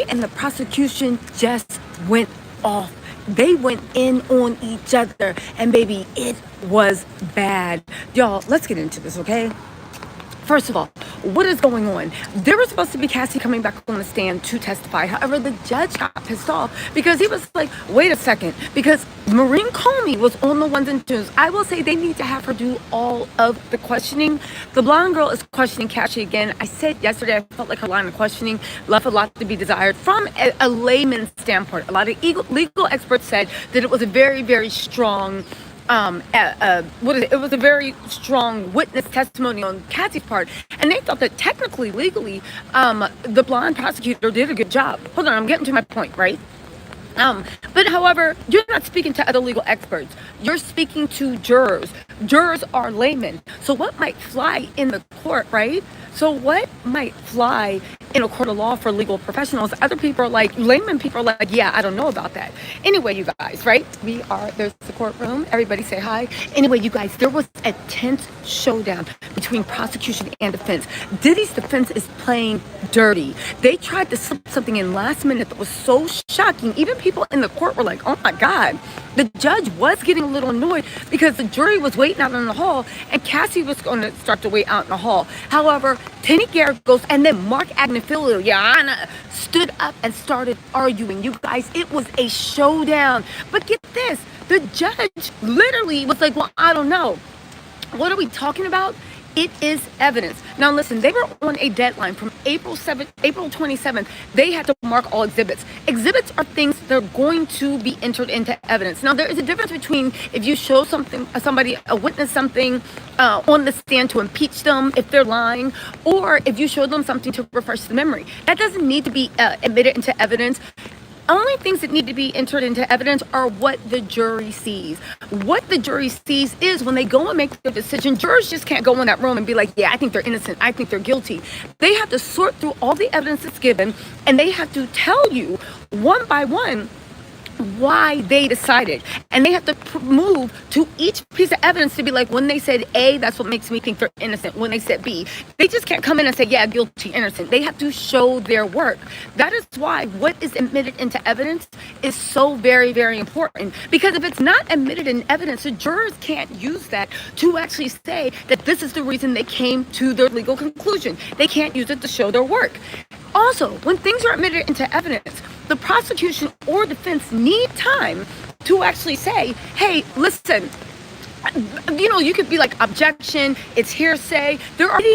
and the prosecution just went off. They went in on each other, and baby, it was bad. Y'all, let's get into this, okay? First of all, what is going on? There was supposed to be Cassie coming back on the stand to testify. However, the judge got pissed off because he was like, wait a second, because Maureen Comey was on the ones and twos. I will say they need to have her do all of the questioning. The blonde girl is questioning Cassie again. I said yesterday, I felt like her line of questioning left a lot to be desired from a layman's standpoint. A lot of legal experts said that it was a very, very strong it was a very strong witness testimony on Cassie's part, and they thought that technically, legally, the blonde prosecutor did a good job. Hold on, I'm getting to my point, right? But however, you're not speaking to other legal experts. You're speaking to jurors. Jurors are laymen. So what might fly in the court, right? So what might fly in a court of law for legal professionals? Other people are like, layman people are like, yeah, I don't know about that. Anyway, you guys, right? There's the courtroom. Everybody say hi. Anyway, you guys, there was a tense showdown between prosecution and defense. Diddy's defense is playing dirty. They tried to slip something in last minute that was so shocking. Even people in the court were like, oh my God. The judge was getting a little annoyed because the jury was waiting out in the hall and Cassie was going to start to wait out in the hall. However, Tenny Garrett goes and then Mark Agnifilo, stood up and started arguing. You guys, it was a showdown. But get this, the judge literally was like, well, I don't know. What are we talking about? It is evidence. Now listen, they were on a deadline from April 27th. They had to mark all exhibits. Exhibits are things that are going to be entered into evidence. Now there is a difference between if you show a witness something on the stand to impeach them if they're lying, or if you show them something to refresh the memory. That doesn't need to be admitted into evidence. Only things that need to be entered into evidence are what the jury sees. What the jury sees is when they go and make their decision, jurors just can't go in that room and be like, yeah, I think they're innocent. I think they're guilty. They have to sort through all the evidence that's given, and they have to tell you one by one why they decided, and they have to move to each piece of evidence to be like, when they said A, that's what makes me think they're innocent. When they said B, they just can't come in and say, yeah, guilty, innocent. They have to show their work. That is why what is admitted into evidence is so very, very important, because if it's not admitted in evidence, the jurors can't use that to actually say that this is the reason they came to their legal conclusion. They can't use it to show their work. Also, when things are admitted into evidence, the prosecution or defense need time to actually say, hey, listen, you could be like, objection, it's hearsay. They're already